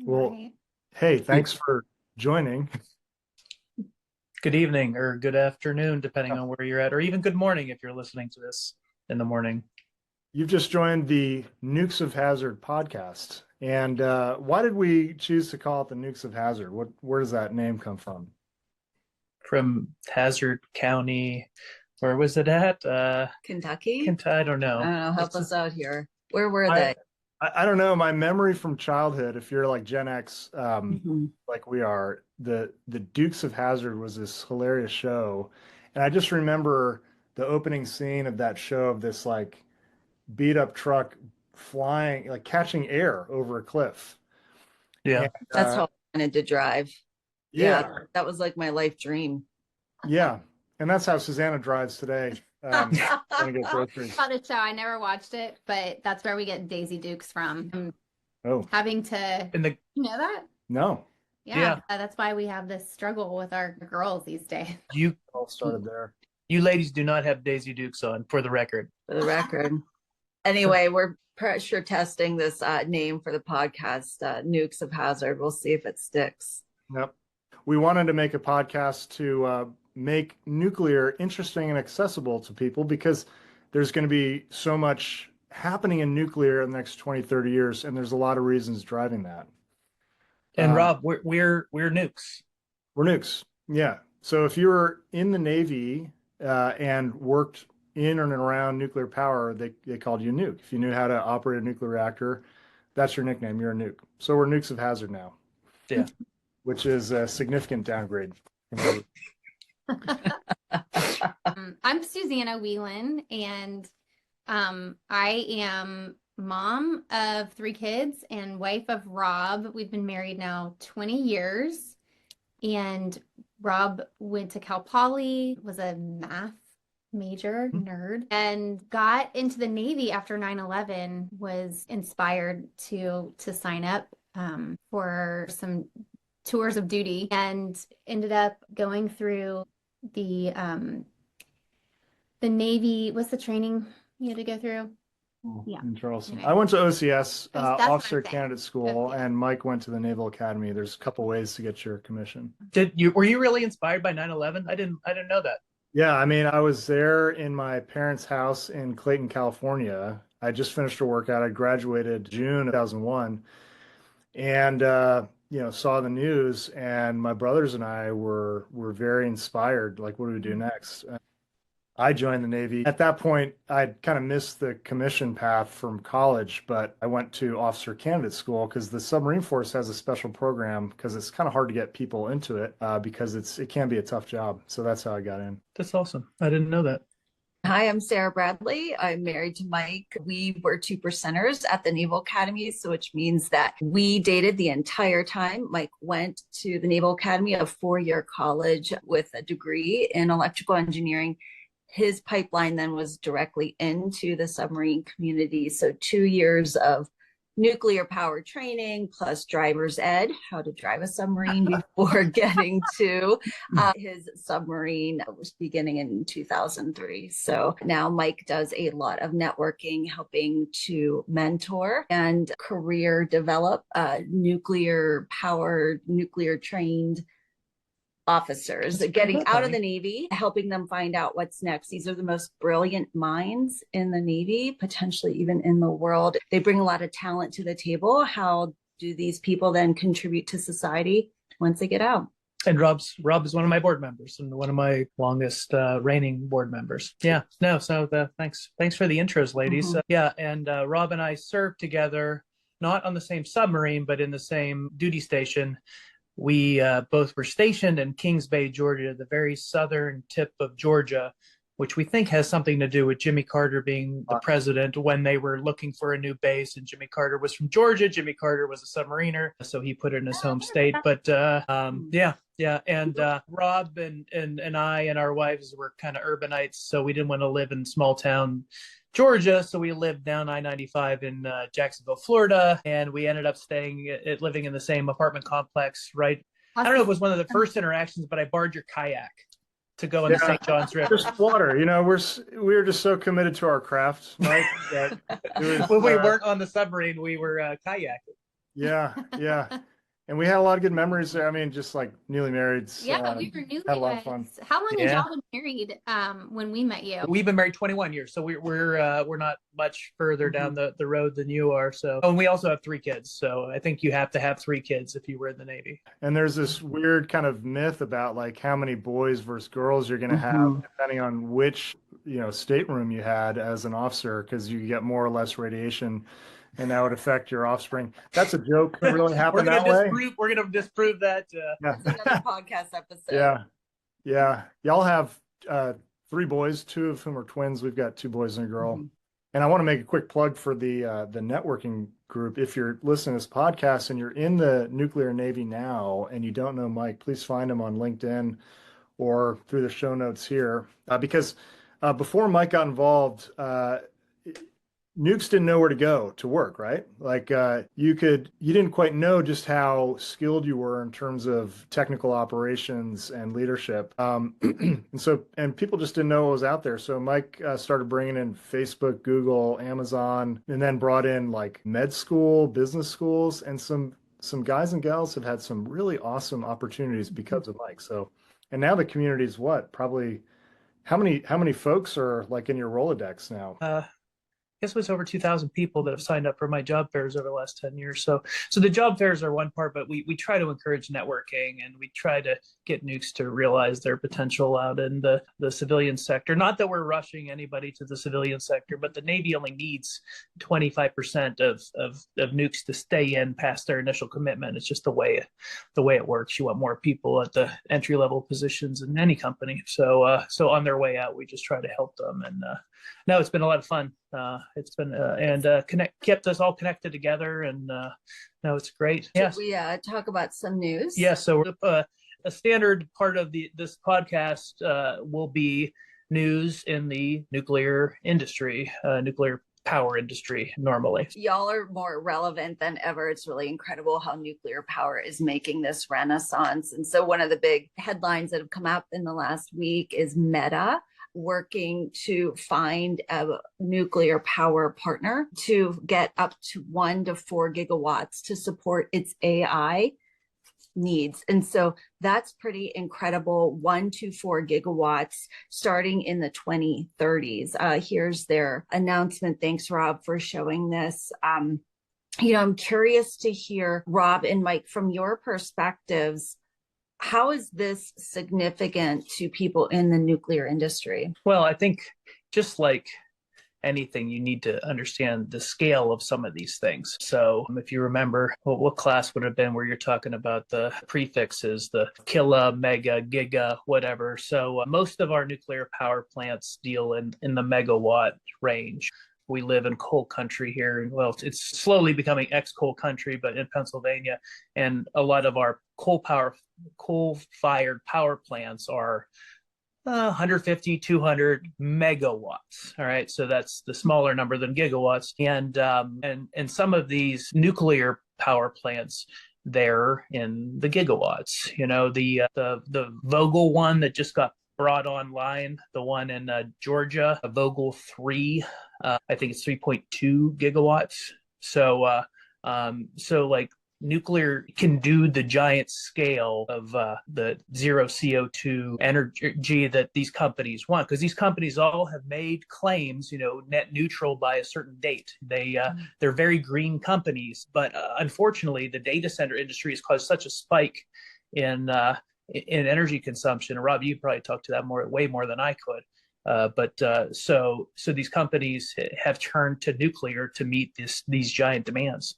Well, Right. hey, thanks for joining. Good evening or good afternoon, depending on where you're at, or even good morning if you're listening to this in the morning. You've just joined the Nukes of Hazard podcast. And why did we choose to call it the Nukes of Hazard? Where does that name come from? From Hazard County, where was it at? Kentucky? I don't I know. don't know. Help us out here. Where were I, they? I don't know. My memory from childhood, if you're like Gen X, Mhm. like we are, the Dukes of Hazard was this hilarious show, and I just remember the opening scene of that show of this like beat up truck flying, like catching air over a cliff. And Yeah. That's how I wanted to drive. Yeah, yeah, that was like my life dream. yeah, and that's how Susanna drives today. Gonna get groceries. About a show. I never watched it, but that's where we get Daisy Dukes from. Oh, Having to, In the you know that? no, Yeah, Yeah. that's why we have this struggle with our girls these days. you all started there. you ladies do not have Daisy Dukes on, for the record. For the record. Anyway, we're pressure testing this name for the podcast, Nukes of Hazard. We'll see if it sticks. Yep. We wanted to make a podcast to make nuclear interesting and accessible to people because there's going to be so much happening in nuclear in the next 20, 30 years, and there's a lot of reasons driving that. And Um, Rob, we're nukes. We're nukes. Yeah. So if you were in the Navy and worked in and around nuclear power, they called you a nuke. If you knew how to operate a nuclear reactor, that's your nickname. You're a nuke. So we're nukes of hazard now, Yeah. which is a significant downgrade. I'm Susanna Whelan, and I am mom of 3 kids and wife of Rob. We've been married now 20 years, and Rob went to Cal Poly, was a math major nerd, and got into the Navy after 9/11. Was inspired to sign up for some tours of duty, and ended up going through the Navy. What's the training you had to go through? Yeah. In Charleston. Anyway. I went to OCS, That's what I'm Officer saying. Candidate School, OCS. and Mike went to the Naval Academy. There's a couple ways to get your commission. Were you really inspired by 9/11? I didn't know that. Yeah, I mean, I was there in my parents' house in Clayton, California. I just finished a workout. I graduated June of 2001, and saw the news, and my brothers and I were very inspired. Like, what do we do next? I joined the Navy. At that point, I'd kind of missed the commission path from college, but I went to Officer Candidate School because the submarine force has a special program because it's kind of hard to get people into it because it can be a tough job. So that's how I got in. That's awesome. I didn't know that. Hi, I'm Sarah Bradley. I'm married to Mike. We were 2%ers at the Naval Academy, so which means that we dated the entire time. Mike went to the Naval Academy, a 4-year college with a degree in electrical engineering. His pipeline then was directly into the submarine community. So 2 years of nuclear power training plus driver's ed, how to drive a submarine before getting to his submarine was beginning in 2003. So now Mike does a lot of networking, helping to mentor and career develop nuclear powered, nuclear trained officers getting out of the Navy, helping them find out what's next. These are the most brilliant minds in the Navy, potentially even in the world. They bring a lot of talent to the table. How do these people then contribute to society once they get out? And Rob is one of my board members and one of my longest reigning board members. Yeah, no, so thanks for the intros, ladies. Yeah, and Rob and I served together, not on the same submarine, but in the same duty station. We both were stationed in Kings Bay, Georgia, the very southern tip of Georgia, which we think has something to do with Jimmy Carter being the president when they were looking for a new base. And Jimmy Carter was from Georgia. Jimmy Carter was a submariner, so he put it in his home state. But yeah. And Rob and I and our wives were kind of urbanites, so we didn't want to live in small town Georgia, so we lived down I-95 in Jacksonville, Florida, and we ended up living in the same apartment complex, right? I don't know if it was one of the first interactions, but I borrowed your kayak to go on the St. John's River. Just water, we were just so committed to our craft, Mike, that it was, When we weren't on the submarine, we were kayaking. Yeah, yeah. And we had a lot of good memories there. I mean, just like newly marrieds, Yeah, we were had a lot of fun. newlyweds. How long had Yeah. y'all been married when we met you? We've been married 21 years, so we're not much further down the road than you are. So, and we also have 3 kids. So I think you have to have 3 kids if you were in the Navy. And there's this weird kind of myth about like how many boys versus girls you're going to have Mhm. depending on which, stateroom you had as an officer, because you get more or less radiation, and that would affect your offspring. That's a joke. It really happened that way. We're gonna disprove that. Yeah. That's another podcast episode. Yeah. Yeah. Y'all have 3 boys, 2 of whom are twins. We've got 2 boys and a girl. Mhm. And I want to make a quick plug for the networking group. If you're listening to this podcast and you're in the nuclear Navy now and you don't know Mike, please find him on LinkedIn or through the show notes here. Because before Mike got involved, nukes didn't know where to go to work, right? Like you didn't quite know just how skilled you were in terms of technical operations and leadership. And people just didn't know what was out there. So Mike started bringing in Facebook, Google, Amazon, and then brought in like med school, business schools, and some guys and gals have had some really awesome opportunities because of Mike. So, and now the community is what? Probably how many folks are like in your Rolodex now? Guess it was over 2,000 people that have signed up for my job fairs over the last 10 years. So the job fairs are one part, but we try to encourage networking, and we try to get nukes to realize their potential out in the civilian sector. Not that we're rushing anybody to the civilian sector, but the Navy only needs 25% of nukes to stay in past their initial commitment. It's just the way it works. You want more people at the entry level positions in any company. So on their way out, we just try to help them. And no, it's been a lot of fun. It's been kept us all connected together, and no, it's great. Yes. Should we talk about some news? Yeah. So a standard part of this podcast will be news in the nuclear industry, nuclear power industry normally. Y'all are more relevant than ever. It's really incredible how nuclear power is making this renaissance. And so one of the big headlines that have come up in the last week is Meta working to find a nuclear power partner to get up to 1 to 4 gigawatts to support its AI needs. And so that's pretty incredible. 1 to 4 gigawatts starting in the 2030s. Here's their announcement. Thanks, Rob, for showing this. I'm curious to hear, Rob and Mike, from your perspectives, how is this significant to people in the nuclear industry? Well, I think just like anything, you need to understand the scale of some of these things. So if you remember, what class would have been where you're talking about the prefixes, the kilo, mega, giga, whatever. So most of our nuclear power plants deal in the megawatt range. We live in coal country here. Well, it's slowly becoming ex-coal country, but in Pennsylvania, and a lot of our coal-fired power plants are 150, 200 megawatts. All right, so that's the smaller number than gigawatts. And some of these nuclear power plants, they're in the gigawatts. You know, the Vogel one that just got brought online, the one in Georgia, Vogel 3, I think it's 3.2 gigawatts. So like nuclear can do the giant scale of the zero CO2 energy that these companies want, because these companies all have made claims, net neutral by a certain date. They're very green companies, but unfortunately, the data center industry has caused such a spike in energy consumption. And Rob, you probably talked to that way more than I could. So these companies have turned to nuclear to meet these giant demands.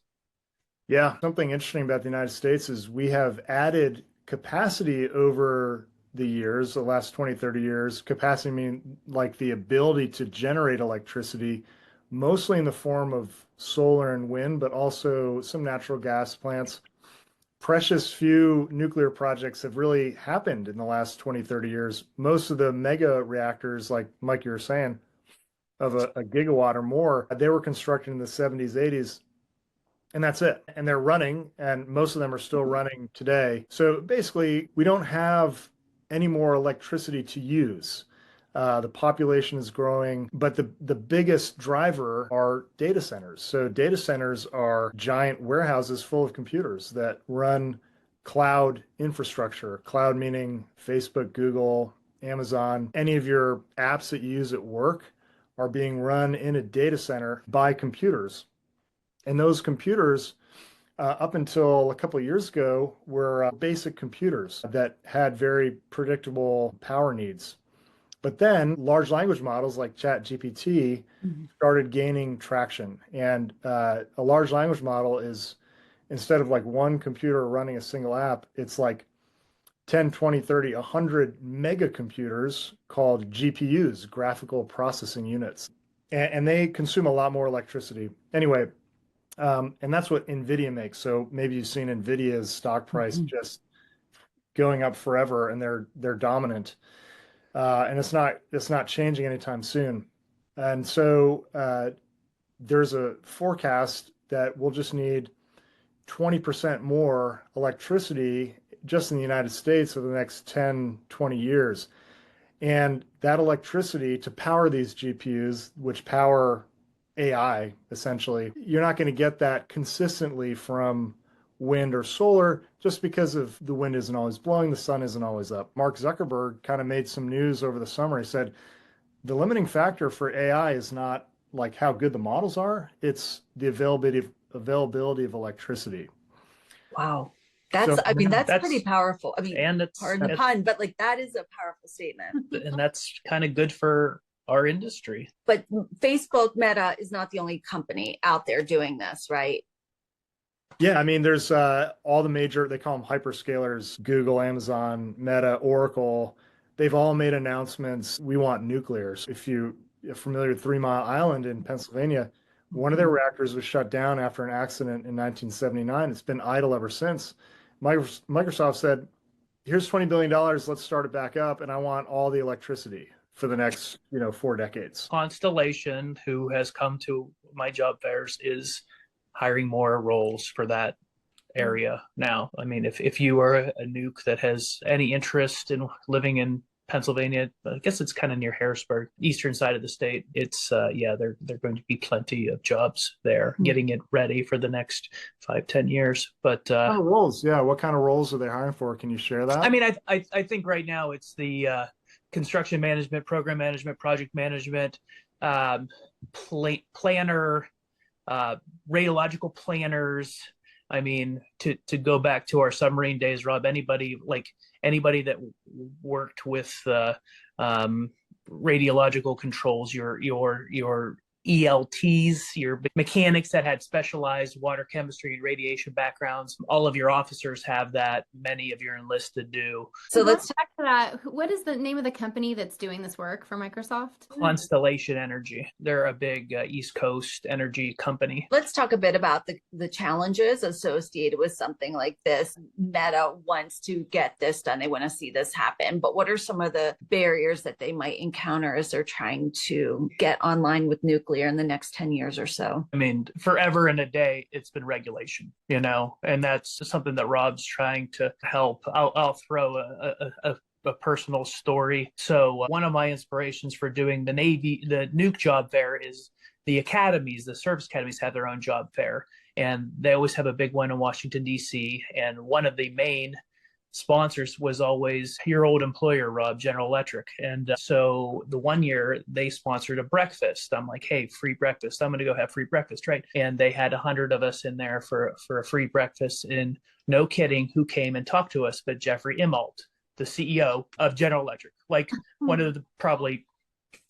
Yeah, something interesting about the United States is we have added capacity over the years, the last 20, 30 years. Capacity mean like the ability to generate electricity, mostly in the form of solar and wind, but also some natural gas plants. Precious few nuclear projects have really happened in the last 20, 30 years. Most of the mega reactors, like Mike, you were saying, of a gigawatt or more, they were constructed in the 70s, 80s. And that's it. And they're running, and most of them are still running today. So basically, we don't have any more electricity to use. The population is growing, but the biggest driver are data centers. So data centers are giant warehouses full of computers that run cloud infrastructure. Cloud meaning Facebook, Google, Amazon, any of your apps that you use at work are being run in a data center by computers. And those computers, up until a couple of years ago, were basic computers that had very predictable power needs. But then large language models like ChatGPT started gaining traction. And a large language model is, instead of like one computer running a single app, it's like 10, 20, 30, 100 mega computers called GPUs, graphical processing units. And they consume a lot more electricity. Anyway, and that's what NVIDIA makes. So maybe you've seen NVIDIA's stock price just going up forever, and they're dominant. And it's not changing anytime soon. And so there's a forecast that we'll just need 20% more electricity just in the United States over the next 10, 20 years. And that electricity to power these GPUs, which power AI, essentially, you're not going to get that consistently from wind or solar just because of the wind isn't always blowing, the sun isn't always up. Mark Zuckerberg kind of made some news over the summer. He said, the limiting factor for AI is not like how good the models are, it's the availability of electricity. Wow. That's, So, I mean, that's that's pretty powerful. I mean, and pardon the pun, but like that is a powerful statement. and that's kind of good for our industry. But Facebook Meta is not the only company out there doing this, right? yeah, I mean, there's all the major, they call them hyperscalers, Google, Amazon, Meta, Oracle. They've all made announcements. We want nuclear. So if you're familiar with 3 Mile Island in Pennsylvania, one of their reactors was shut down after an accident in 1979. It's been idle ever since. Microsoft said, here's $20 billion, let's start it back up, and I want all the electricity for the next 4 decades. Constellation, who has come to my job fairs, is hiring more roles for that area now. I mean, if you are a nuke that has any interest in living in Pennsylvania, I guess it's kind of near Harrisburg, eastern side of the state. It's they're going to be plenty of jobs there, getting it ready for the next 5-10 years. But what kind of roles? Yeah, what kind of roles are they hiring for? Can you share that? I mean, I think right now it's the construction management, program management, project management, planner, radiological planners. I mean, to go back to our submarine days, Rob, anybody that worked with radiological controls, your ELTs, your mechanics that had specialized water chemistry and radiation backgrounds. All of your officers have that. Many of your enlisted do. So let's talk to that. What is the name of the company that's doing this work for Microsoft? Constellation Energy. They're a big East Coast energy company. Let's talk a bit about the challenges associated with something like this. Meta wants to get this done. They want to see this happen. But what are some of the barriers that they might encounter as they're trying to get online with nuclear in the next 10 years or so? I mean, forever and a day, it's been regulation, and that's something that Rob's trying to help. I'll throw a personal story. So one of my inspirations for doing the nuke job fair is the academies, the service academies have their own job fair, and they always have a big one in Washington, D.C. And one of the main sponsors was always your old employer, Rob, General Electric. And so the one year they sponsored a breakfast. I'm like, hey, free breakfast. I'm going to go have free breakfast, right? And they had 100 of us in there for a free breakfast. And no kidding, who came and talked to us but Jeffrey Immelt, the CEO of General Electric, like one of the probably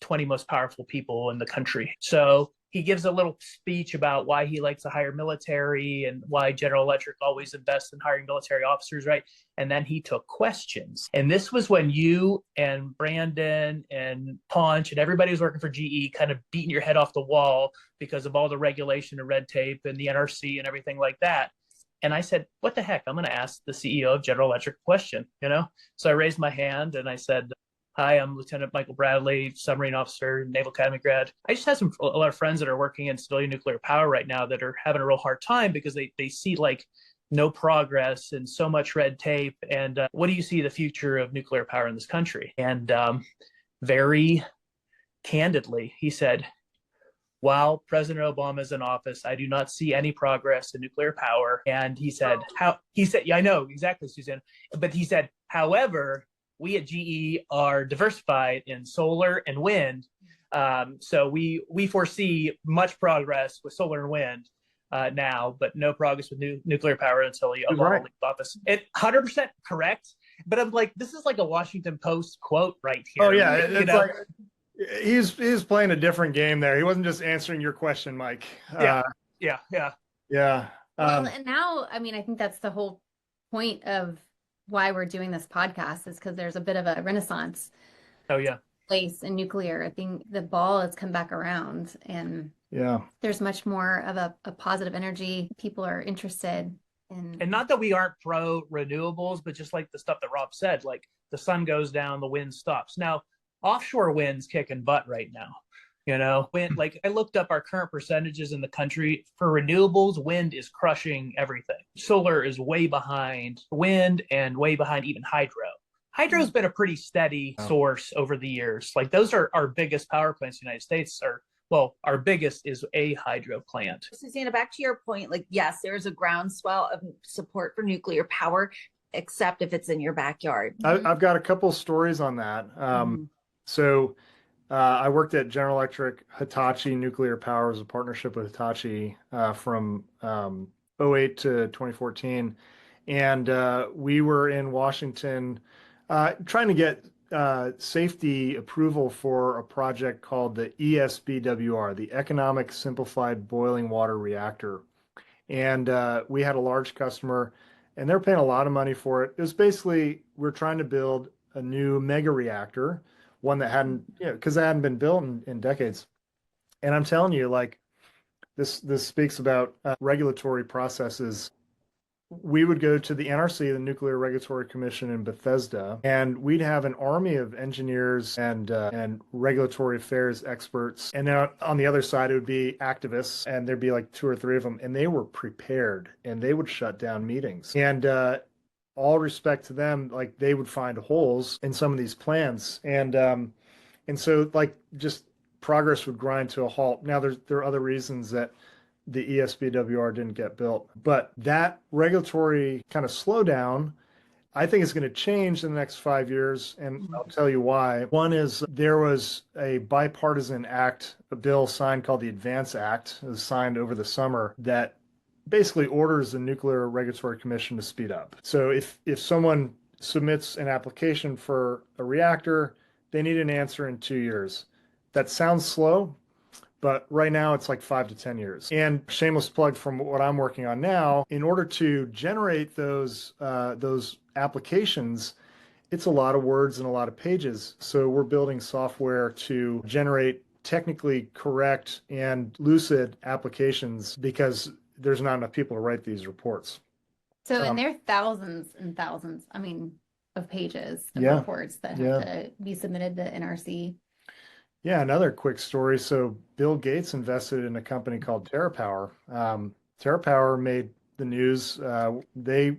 20 most powerful people in the country. So he gives a little speech about why he likes to hire military and why General Electric always invests in hiring military officers, right? And then he took questions. And this was when you and Brandon and Ponch and everybody who's working for GE kind of beating your head off the wall because of all the regulation and red tape and the NRC and everything like that. And I said, what the heck? I'm going to ask the CEO of General Electric a question, So I raised my hand and I said, hi, I'm Lieutenant Michael Bradley, submarine officer, Naval Academy grad. I just have a lot of friends that are working in civilian nuclear power right now that are having a real hard time because they see like no progress and so much red tape. And what do you see the future of nuclear power in this country? And very candidly, he said, while President Obama is in office, I do not see any progress in nuclear power. And he said, yeah, I know exactly, Suzanne. But he said, however, we at GE are diversified in solar and wind. So we foresee much progress with solar and wind now, but no progress with nuclear power until Obama leaves office. 100% correct. But I'm like, this is like a Washington Post quote right here. Oh, yeah. It's like he's playing a different game there. He wasn't just answering your question, Mike. Yeah. Well, and now, I mean, I think that's the whole point of why we're doing this podcast, is because there's a bit of a renaissance. Oh, yeah. Place in nuclear. I think the ball has come back around, and there's much more of a positive energy. People are interested in. And not that we aren't pro renewables, but just like the stuff that Rob said, like the sun goes down, the wind stops. Now, offshore wind's kicking butt right now. Wind, like I looked up our current percentages in the country for renewables. Wind is crushing everything. Solar is way behind wind and way behind even hydro. Hydro's been a pretty steady source over the years. Like those are our biggest power plants in the United States. Our biggest is a hydro plant. Susanna, back to your point, like, yes, there's a groundswell of support for nuclear power, except if it's in your backyard. I've got a couple stories on that. So I worked at General Electric Hitachi Nuclear Power as a partnership with Hitachi from 2008 to 2014. And we were in Washington trying to get safety approval for a project called the ESBWR, the Economic Simplified Boiling Water Reactor. And we had a large customer, and they're paying a lot of money for it. It was basically, we're trying to build a new mega reactor, one that hadn't, because it hadn't been built in decades. And I'm telling you, like, this speaks about regulatory processes. We would go to the NRC, the Nuclear Regulatory Commission in Bethesda, and we'd have an army of engineers and regulatory affairs experts. And then on the other side, it would be activists, and there'd be like 2 or 3 of them, and they were prepared, and they would shut down meetings. And all respect to them, like they would find holes in some of these plans, and so like just progress would grind to a halt. Now there are other reasons that the ESBWR didn't get built, but that regulatory kind of slowdown, I think, is going to change in the next 5 years, and I'll tell you why. One is there was a bipartisan act, a bill signed called the ADVANCE Act, it was signed over the summer, that basically orders the Nuclear Regulatory Commission to speed up. So if someone submits an application for a reactor, they need an answer in 2 years. That sounds slow, but right now it's like 5 to 10 years. And shameless plug from what I'm working on now, in order to generate those applications, it's a lot of words and a lot of pages. So we're building software to generate technically correct and lucid applications because there's not enough people to write these reports. So, and there are thousands and thousands, of pages of reports that have to be submitted to NRC. Yeah, another quick story. So Bill Gates invested in a company called TerraPower. TerraPower made the news. They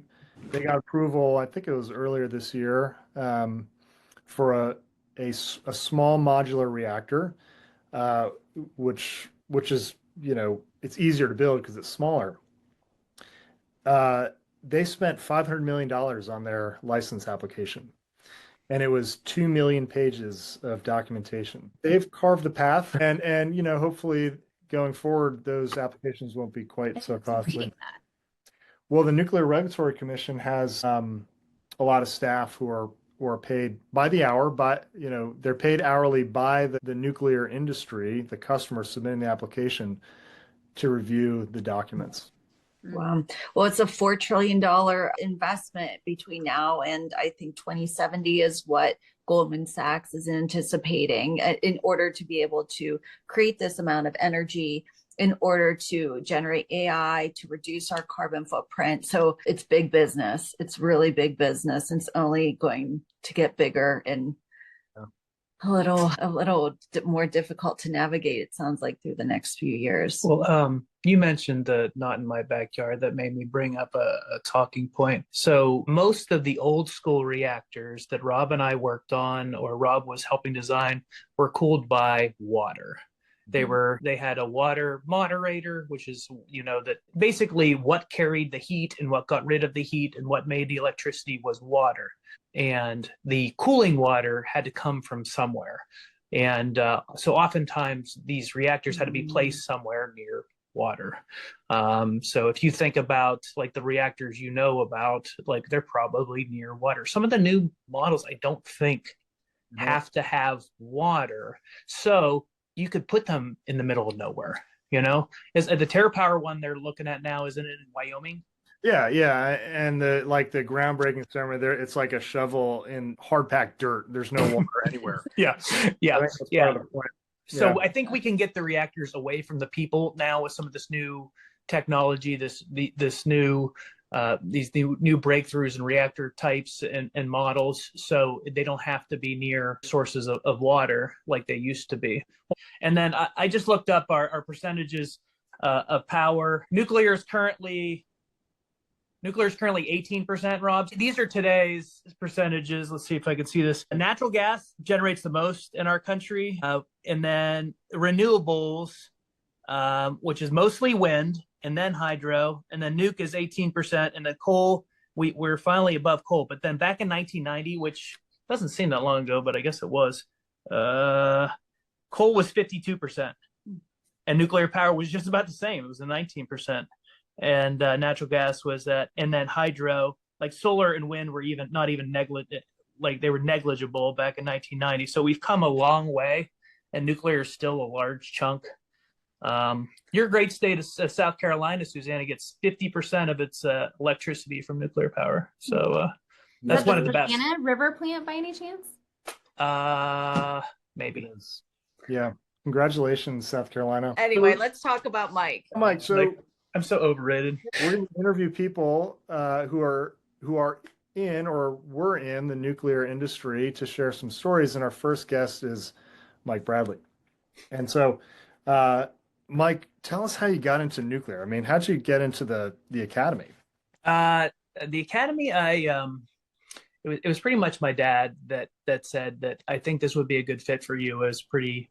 got approval, I think it was earlier this year, for a small modular reactor, which is, it's easier to build because it's smaller. They spent $500 million on their license application, and it was 2 million pages of documentation. They've carved the path, and hopefully going forward, those applications won't be quite so costly. Well, the Nuclear Regulatory Commission has a lot of staff who are paid by the hour, they're paid hourly by the nuclear industry, the customer submitting the application, to review the documents. Wow. Well, it's a $4 trillion investment between now and I think 2070 is what Goldman Sachs is anticipating in order to be able to create this amount of energy, in order to generate AI, to reduce our carbon footprint. So it's big business. It's really big business, and it's only going to get bigger. And more difficult to navigate, it sounds like, through the next few years. Well, you mentioned the not in my backyard. That made me bring up a talking point. So most of the old school reactors that Rob and I worked on, or Rob was helping design, were cooled by water. They had a water moderator, which is, that basically what carried the heat and what got rid of the heat and what made the electricity was water. And the cooling water had to come from somewhere. And so oftentimes these reactors had to be placed somewhere near water. So if you think about like the reactors about, like they're probably near water. Some of the new models I don't think have to have water. So you could put them in the middle of nowhere, Is the TerraPower one they're looking at now, isn't it in Wyoming? Yeah, yeah, and the groundbreaking ceremony there, it's like a shovel in hard packed dirt. There's no water anywhere. Yeah, yeah, I think that's yeah. part of the point. So Yeah. I think we can get the reactors away from the people now with some of this new technology, these new breakthroughs in reactor types and models, so they don't have to be near sources of water like they used to be. And then I just looked up our percentages of power. Nuclear is currently 18%, Rob. These are today's percentages. Let's see if I can see this. Natural gas generates the most in our country. And then renewables, which is mostly wind, and then hydro, and then nuke is 18%. And then coal, we're finally above coal. But then back in 1990, which doesn't seem that long ago, but I guess it was, coal was 52%. And nuclear power was just about the same. It was 19%. And natural gas was that, and then hydro, like solar and wind, were not even negligent, like they were negligible back in 1990. So we've come a long way, and nuclear is still a large chunk. Your great state of South Carolina, Susanna, gets 50% of its electricity from nuclear power. So that's one of the best. Savannah River plant by any chance? Maybe. Yeah. Congratulations, South Carolina. Anyway, let's talk about Mike. Mike, so I'm so overrated. we're going to interview people who are in or were in the nuclear industry to share some stories. And our first guest is Mike Bradley. And so, Mike, tell us how you got into nuclear. I mean, how'd you get into the academy? The academy, it was pretty much my dad that said that I think this would be a good fit for you. It was pretty,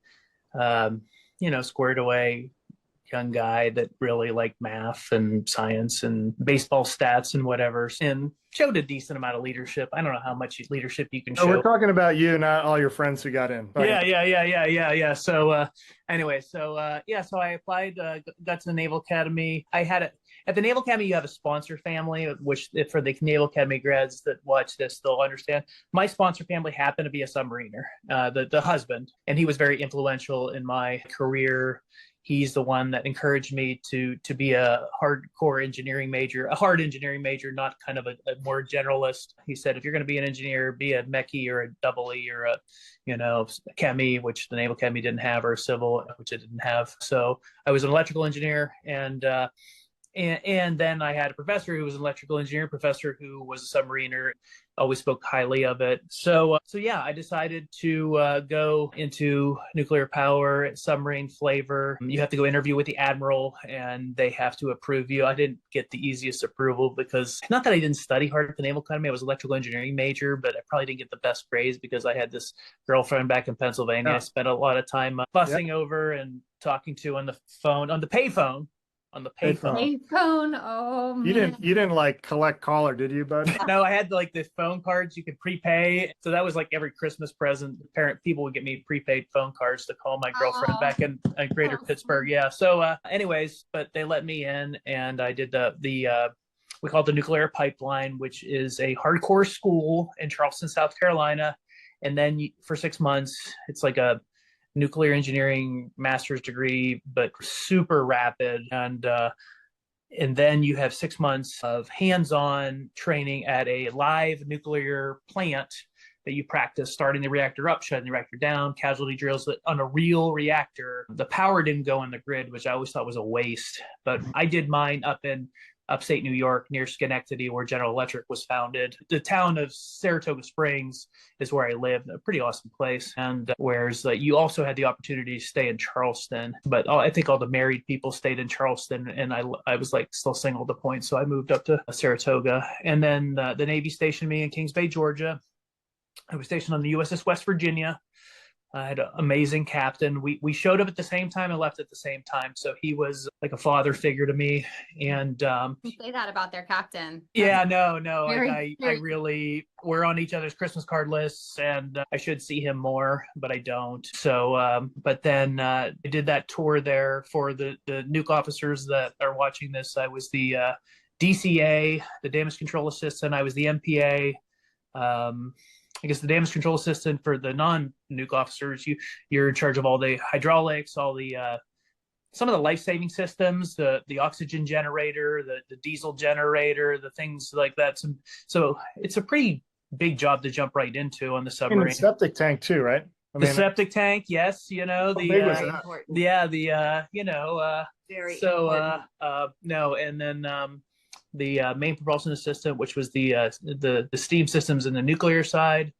squared away young guy that really liked math and science and baseball stats and whatever, and showed a decent amount of leadership. I don't know how much leadership you can show. We're talking about you, not all your friends who got in. Yeah. So so I applied, got to the Naval Academy. At the Naval Academy, you have a sponsor family, which for the Naval Academy grads that watch this, they'll understand. My sponsor family happened to be a submariner, the husband, and he was very influential in my career. He's the one that encouraged me to be a hardcore engineering major, not kind of a more generalist. He said, if you're going to be an engineer, be a mechie or a double E or a chemi, which the Naval Academy didn't have, or a civil, which it didn't have. So I was an electrical engineer, and then I had a professor who was an electrical engineer, professor who was a submariner, always spoke highly of it. So yeah, I decided to go into nuclear power, submarine flavor. You have to go interview with the admiral, and they have to approve you. I didn't get the easiest approval because, not that I didn't study hard at the Naval Academy, I was an electrical engineering major, but I probably didn't get the best grades because I had this girlfriend back in Pennsylvania. I spent a lot of time fussing over and talking to on the phone, on the payphone. Payphone. Oh man. You didn't like collect caller, did you, bud? No, I had like the phone cards you could prepay. So that was like every Christmas present. People would get me prepaid phone cards to call my girlfriend back in greater Pittsburgh. Yeah. So anyways, but they let me in, and I did we call it the Nuclear Pipeline, which is a hardcore school in Charleston, South Carolina. And then for 6 months, it's like a nuclear engineering master's degree, but super rapid. And then you have 6 months of hands-on training at a live nuclear plant that you practice starting the reactor up, shutting the reactor down, casualty drills on a real reactor. The power didn't go in the grid, which I always thought was a waste. But I did mine up in upstate New York near Schenectady, where General Electric was founded. The town of Saratoga Springs is where I lived, a pretty awesome place. And whereas you also had the opportunity to stay in Charleston, but I think all the married people stayed in Charleston, and I was like still single at the point, so I moved up to Saratoga. And then the Navy stationed me in Kings Bay, Georgia. I was stationed on the USS West Virginia. I had an amazing captain. We showed up at the same time and left at the same time. So he was like a father figure to me. And You say that about their captain. yeah, no. I Very- really, we're on each other's Christmas card lists, and I should see him more, but I don't. So, but then I did that tour there for the nuke officers that are watching this. I was the DCA, the damage control assistant. I was the MPA. I guess the damage control assistant for the non-nuke officers. You're in charge of all the hydraulics, all the some of the life-saving systems, the oxygen generator, the diesel generator, the things like that. So it's a pretty big job to jump right into on the And submarine. the septic tank too, right? I The mean, septic tank, yes, big was Very that? important. yeah, Very so important. no, and then the main propulsion assistant, which was the steam systems in the nuclear side.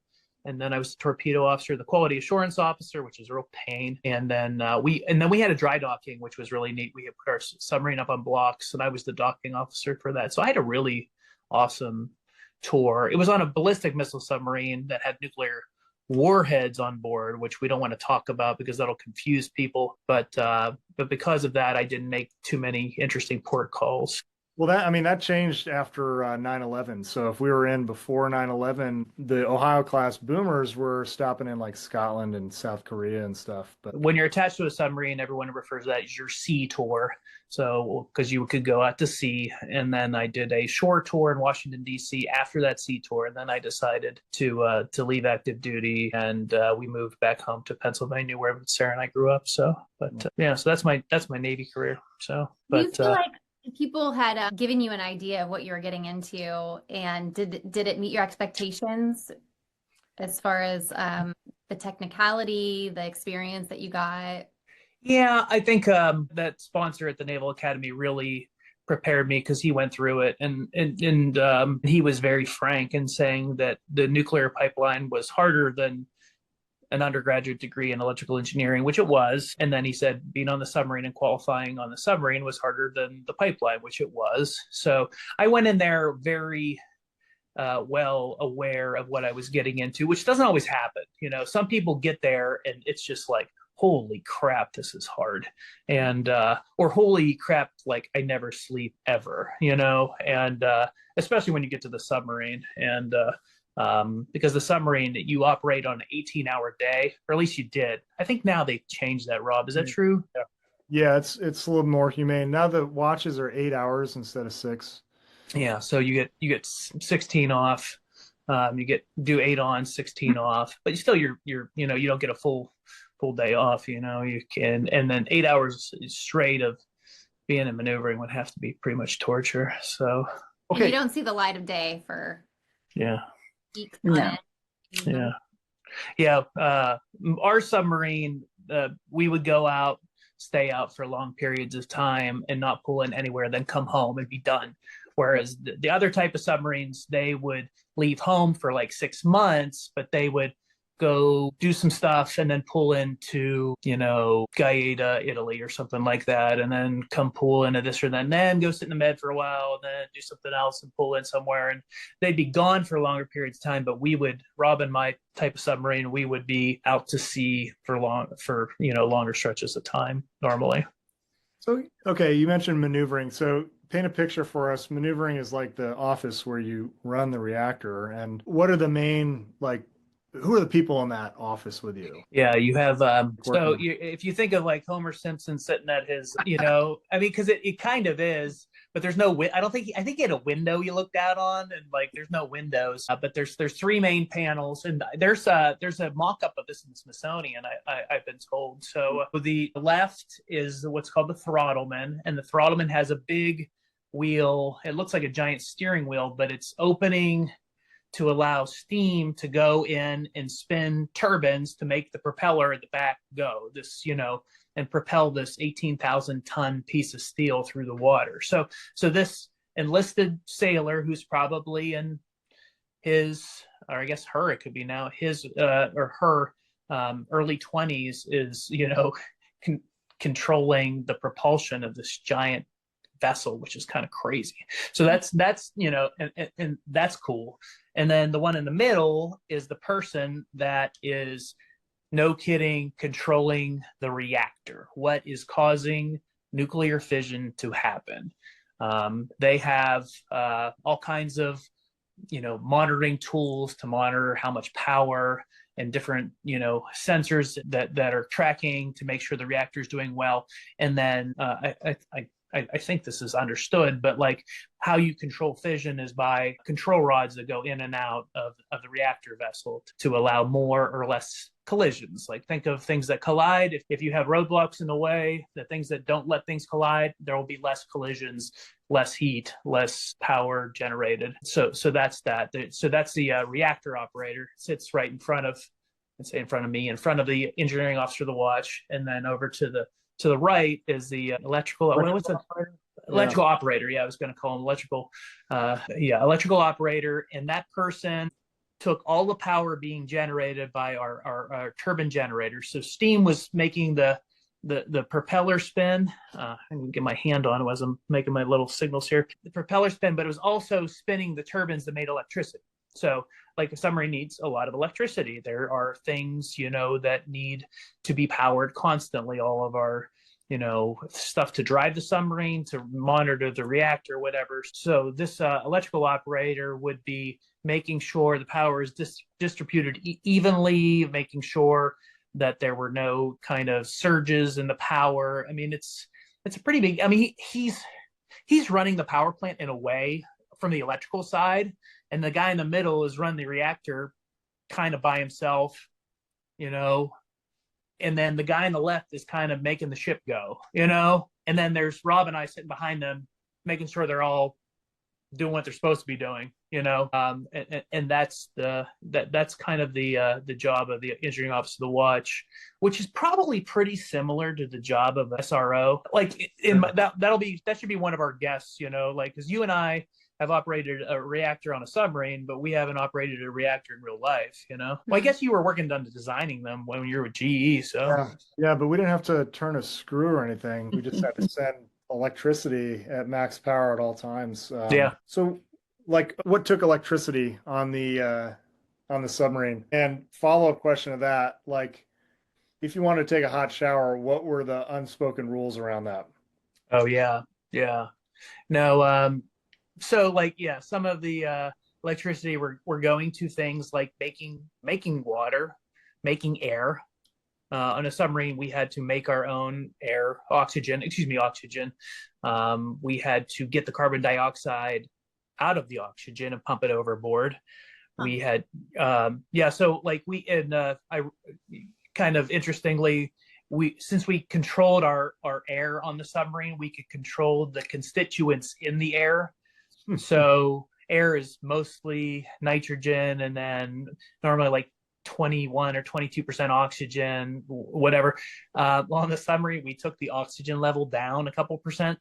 And then I was the torpedo officer, the quality assurance officer, which is a real pain. And then we had a dry docking, which was really neat. We had put our submarine up on blocks, and I was the docking officer for that. So I had a really awesome tour. It was on a ballistic missile submarine that had nuclear warheads on board, which we don't want to talk about because that'll confuse people. But because of that, I didn't make too many interesting port calls. Well, that changed after 9/11. So if we were in before 9/11, the Ohio class boomers were stopping in like Scotland and South Korea and stuff. But When you're attached to a submarine, everyone refers to that as your sea tour. So, because you could go out to sea, and then I did a shore tour in Washington D.C. after that sea tour, and then I decided to leave active duty, and we moved back home to Pennsylvania, where Sarah and I grew up. So, but yeah, so that's my Navy career. So, Do you but feel like people had given you an idea of what you were getting into, and did it meet your expectations as far as the technicality, the experience that you got? yeah, I think that sponsor at the Naval Academy really prepared me because he went through it, and he was very frank in saying that the nuclear pipeline was harder than an undergraduate degree in electrical engineering, which it was. And then he said being on the submarine and qualifying on the submarine was harder than the pipeline, which it was. So I went in there very well aware of what I was getting into, which doesn't always happen. Some people get there and it's just like, holy crap, this is hard. And, or holy crap, like I never sleep ever, and especially when you get to the submarine. And, because the submarine, you operate on an 18-hour day, or at least you did. I think now they've changed that, Rob. Is that true? yeah, it's a little more humane now. The watches are 8 hours instead of 6. Yeah. So you get 16 off. You do 8 on, 16 off, but still you don't get a full day off. You can, and then 8 hours straight of being in maneuvering would have to be pretty much torture. So And you don't see the light of day for yeah. weeks on No. end. Yeah. Our submarine, we would go out, stay out for long periods of time and not pull in anywhere, then come home and be done. Whereas the other type of submarines, they would leave home for like 6 months, but they would go do some stuff and then pull into, Gaeta, Italy or something like that, and then come pull into this or that, and then go sit in the med for a while, and then do something else and pull in somewhere. And they'd be gone for longer periods of time, but Rob and my type of submarine, we would be out to sea for longer stretches of time normally. So, okay, you mentioned maneuvering. So paint a picture for us. Maneuvering is like the office where you run the reactor. And what are the main, who are the people in that office with you? Yeah, you have if you think of like Homer Simpson sitting at his, because it kind of is, but there's no I think he had a window you looked out on, and like there's no windows, but there's 3 main panels, and there's a mock-up of this in the Smithsonian, I've been told. So the left is what's called the throttleman, and the throttleman has a big wheel. It looks like a giant steering wheel, but it's opening to allow steam to go in and spin turbines to make the propeller at the back go, and propel this 18,000 ton piece of steel through the water. So this enlisted sailor who's probably in his, or I guess her, it could be now, his or her early 20s is, con- controlling the propulsion of this giant vessel, which is kind of crazy. So that's and that's cool. And then the one in the middle is the person that is, no kidding, controlling the reactor. What is causing nuclear fission to happen? They have all kinds of monitoring tools to monitor how much power, and different sensors that are tracking to make sure the reactor is doing well. And then I think this is understood, but like how you control fission is by control rods that go in and out of the reactor vessel to allow more or less collisions. Like think of things that collide. If you have roadblocks in the way, the things that don't let things collide, there will be less collisions, less heat, less power generated. So that's that. So that's the reactor operator. Sits right in front of, let's say in front of me, in front of the engineering officer of the watch, and then over to the right is the electrical operator. Yeah, I was going to call him electrical. Electrical operator. And that person took all the power being generated by our turbine generator. So steam was making the propeller spin. I can get my hand on it as I'm making my little signals here. The propeller spin, but it was also spinning the turbines that made electricity. So like a submarine needs a lot of electricity. There are things, that need to be powered constantly. All of our, stuff to drive the submarine, to monitor the reactor, whatever. So this electrical operator would be making sure the power is distributed evenly, making sure that there were no kind of surges in the power. I mean, it's a pretty big, I mean, he's running the power plant in a way from the electrical side, and the guy in the middle is running the reactor kind of by himself, and then the guy on the left is kind of making the ship go, and then there's Rob and I sitting behind them, making sure they're all doing what they're supposed to be doing, and that's that's kind of the job of the engineering office of the watch, which is probably pretty similar to the job of SRO. Like that should be one of our guests, like, because you and I have operated a reactor on a submarine, but we haven't operated a reactor in real life, Well, I guess you were working on designing them when you were with GE, so. Yeah, but we didn't have to turn a screw or anything. We just had to send electricity at max power at all times. So, like, what took electricity on the submarine? And follow-up question to that, like, if you wanted to take a hot shower, what were the unspoken rules around that? Oh yeah. No, so like, some of the electricity we're going to things like making water, making air. On a submarine, we had to make our own oxygen. We had to get the carbon dioxide out of the oxygen and pump it overboard. We had, so like I kind of interestingly, since we controlled our air on the submarine, we could control the constituents in the air. So air is mostly nitrogen, and then normally like 21 or 22% oxygen, whatever. On the submarine, we took the oxygen level down a couple percent.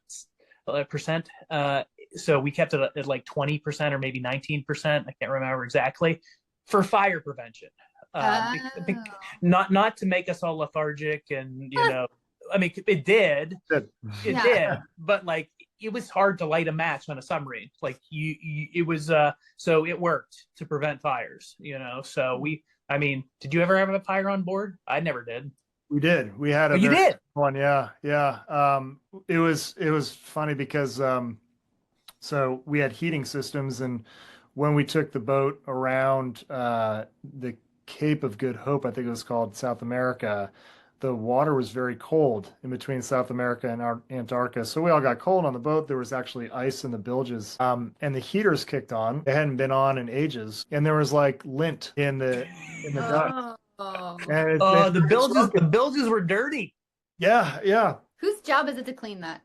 So we kept it at like 20% or maybe 19%. I can't remember exactly, for fire prevention. Not to make us all lethargic, and I mean, it did, but like, it was hard to light a match on a submarine. Like it was, so it worked to prevent fires, so I mean, did you ever have a fire on board? I never did. We did. We had you did one. Yeah. It was funny because, so we had heating systems, and when we took the boat around, the Cape of Good Hope, I think it was called, South America, the water was very cold in between South America and Antarctica. So we all got cold on the boat. There was actually ice in the bilges. And the heaters kicked on. They hadn't been on in ages. And there was like lint in the duct. And the bilges were dirty. Yeah. Whose job is it to clean that?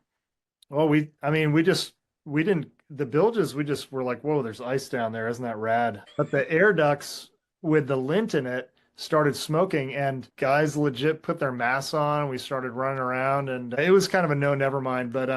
Well, we didn't, the bilges, we just were like, whoa, there's ice down there. Isn't that rad? But the air ducts with the lint in it started smoking, and guys legit put their masks on. We started running around, and it was kind of a no, never mind. But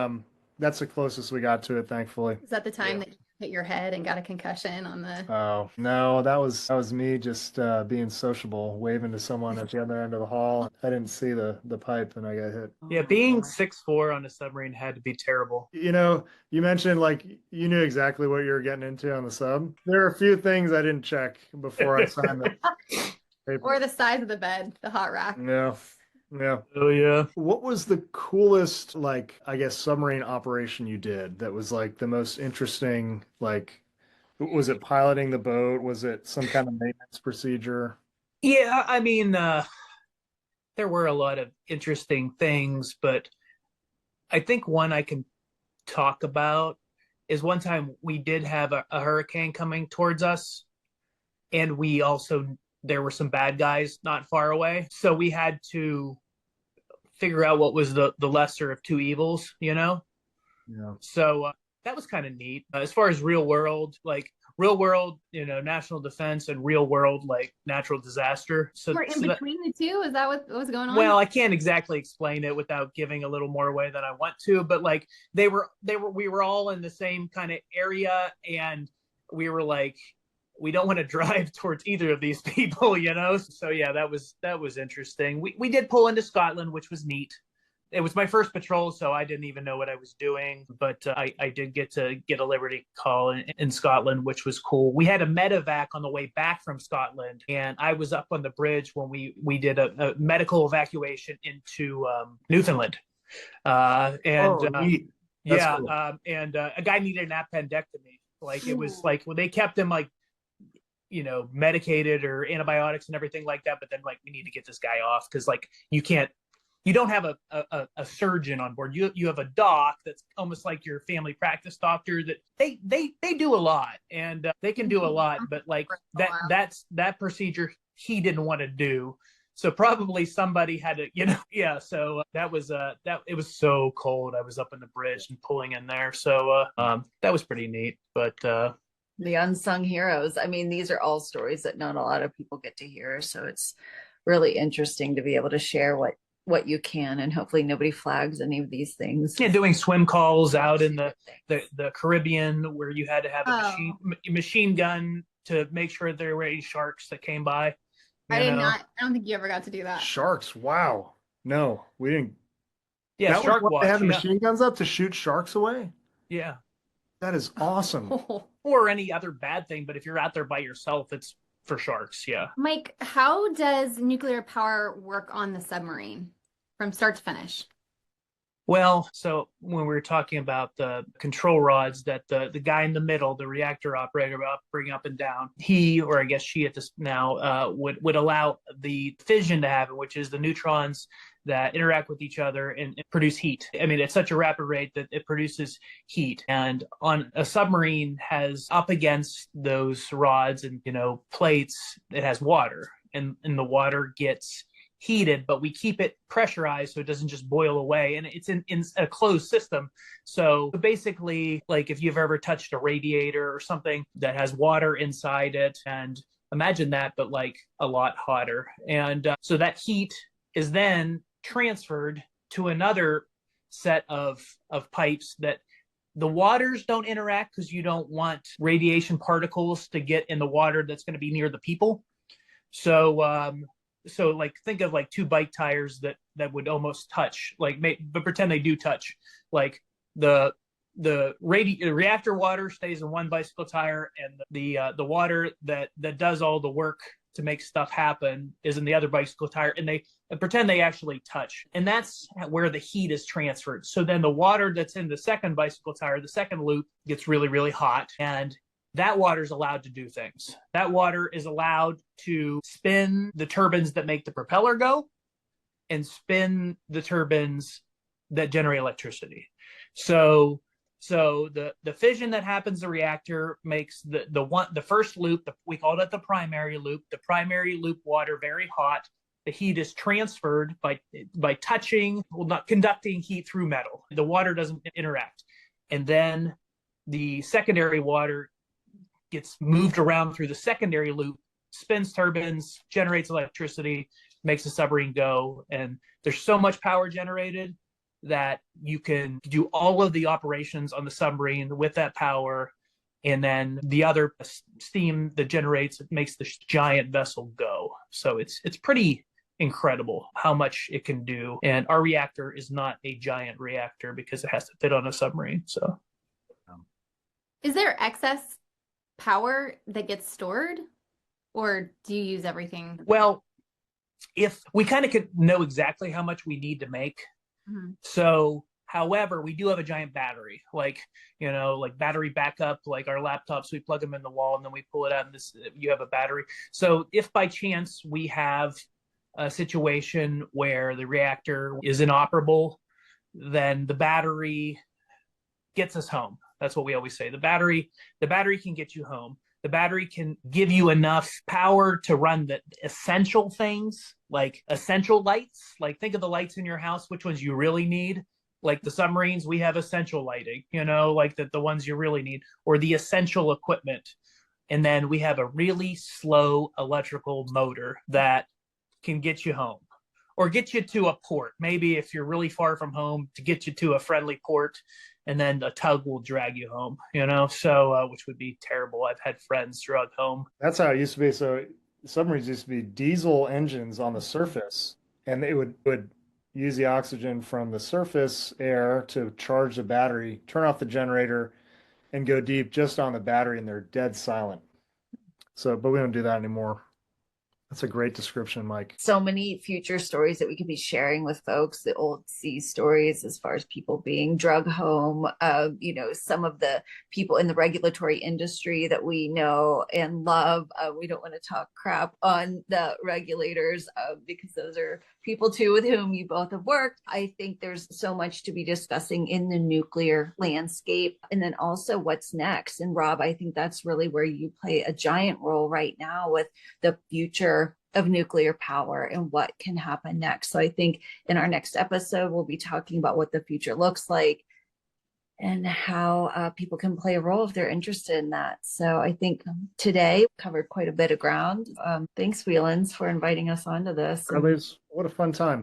That's the closest we got to it, thankfully. Is that the time Yeah. that you hit your head and got a concussion on the? Oh, no, that was me just being sociable, waving to someone at the other end of the hall. I didn't see the pipe and I got hit. Yeah, being 6'4" on a submarine had to be terrible. You mentioned like you knew exactly what you were getting into on the sub. There are a few things I didn't check before I signed the paper. Or the size of the bed, the hot rack. Yeah. Yeah. Oh yeah. What was the coolest, like, I guess, submarine operation you did that was like the most interesting? Like, was it piloting the boat? Was it some kind of maintenance procedure? Yeah, I mean, there were a lot of interesting things, but I think one I can talk about is one time we did have a hurricane coming towards us, and there were some bad guys not far away. So we had to figure out what was the lesser of two evils, you know? Yeah. So that was kind of neat. As far as real world, national defense, and real world, like natural disaster. We're in between the two. Is that what was going on? Well, I can't exactly explain it without giving a little more away than I want to, but like we were all in the same kind of area, and we were like, we don't want to drive towards either of these people, you know? So yeah, that was interesting. We did pull into Scotland, which was neat. It was my first patrol, so I didn't even know what I was doing, but I did get to get a Liberty call in Scotland, which was cool. We had a medevac on the way back from Scotland, and I was up on the bridge when we did a medical evacuation into Newfoundland. Neat. That's Yeah, cool. and a guy needed an appendectomy. Like it was like they kept him like medicated or antibiotics and everything like that, but then like we need to get this guy off because like you don't have a surgeon on board. You have a doc that's almost like your family practice doctor that they do a lot, and they can do a lot, but like that procedure he didn't want to do. So probably somebody had to, yeah. So that was that it was so cold. I was up in the bridge and pulling in there. So that was pretty neat. But The unsung heroes. I mean, these are all stories that not a lot of people get to hear. So it's really interesting to be able to share what you can, and hopefully nobody flags any of these things. yeah, doing swim calls out in the Caribbean where you had to have a machine gun to make sure there were any sharks that came by. I don't think you ever got to do that. Sharks. Wow. No, we didn't. Yeah, That shark was what watch. they had the Yeah. machine guns up to shoot sharks away. Yeah. That is awesome. Or any other bad thing, but if you're out there by yourself, it's for sharks. Yeah. Mike, how does nuclear power work on the submarine from start to finish? Well, so when we were talking about the control rods that the guy in the middle, the reactor operator, bring up and down, he, or I guess she at this now, would allow the fission to happen, which is the neutrons that interact with each other and produce heat. I mean, at such a rapid rate that it produces heat. And on a submarine has up against those rods and, plates, it has water, and the water gets heated, but we keep it pressurized so it doesn't just boil away, and it's in a closed system. So basically, like if you've ever touched a radiator or something that has water inside it, and imagine that, but like a lot hotter. And so that heat is then transferred to another set of pipes that the waters don't interact because you don't want radiation particles to get in the water that's going to be near the people. So like think of like two bike tires that would almost touch, but pretend they do touch. Like the reactor water stays in one bicycle tire, and the water that does all the work to make stuff happen is in the other bicycle tire, and pretend they actually touch. And that's where the heat is transferred. So then the water that's in the second bicycle tire, the second loop, gets really, really hot, and that water is allowed to do things. That water is allowed to spin the turbines that make the propeller go and spin the turbines that generate electricity. So the fission that happens in the reactor makes the first loop, we called it the primary loop. The primary loop water very hot. The heat is transferred by touching, not conducting heat through metal. The water doesn't interact. And then the secondary water gets moved around through the secondary loop, spins turbines, generates electricity, makes the submarine go. And there's so much power generated that you can do all of the operations on the submarine with that power. And then the other steam that generates makes this giant vessel go. So it's pretty incredible how much it can do. And our reactor is not a giant reactor because it has to fit on a submarine. So Is there excess power that gets stored, or do you use everything? well, if we kind of could know exactly how much we need to make. Mhm. So however, we do have a giant battery, like, like battery backup, like our laptops, we plug them in the wall and then we pull it out and you have a battery. So if by chance we have a situation where the reactor is inoperable, then the battery gets us home. That's what we always say. The battery can get you home. The battery can give you enough power to run the essential things, like essential lights. Like think of the lights in your house, which ones you really need. Like the submarines, we have essential lighting, like the ones you really need, or the essential equipment. And then we have a really slow electrical motor that can get you home or get you to a port. Maybe if you're really far from home, to get you to a friendly port, and then a tug will drag you home, so which would be terrible. I've had friends drug home. That's how it used to be. So submarines used to be diesel engines on the surface, and they would use the oxygen from the surface air to charge the battery, turn off the generator, and go deep just on the battery, and they're dead silent. So, but we don't do that anymore. That's a great description, Mike. So many future stories that we could be sharing with folks, the old sea stories as far as people being drug home, some of the people in the regulatory industry that we know and love. We don't want to talk crap on the regulators because those are people too with whom you both have worked. I think there's so much to be discussing in the nuclear landscape, and then also what's next. And Rob, I think that's really where you play a giant role right now with the future of nuclear power and what can happen next. So I think in our next episode, we'll be talking about what the future looks like and how people can play a role if they're interested in that. So I think today we covered quite a bit of ground. Thanks, Whelans, for inviting us onto this. What a fun time.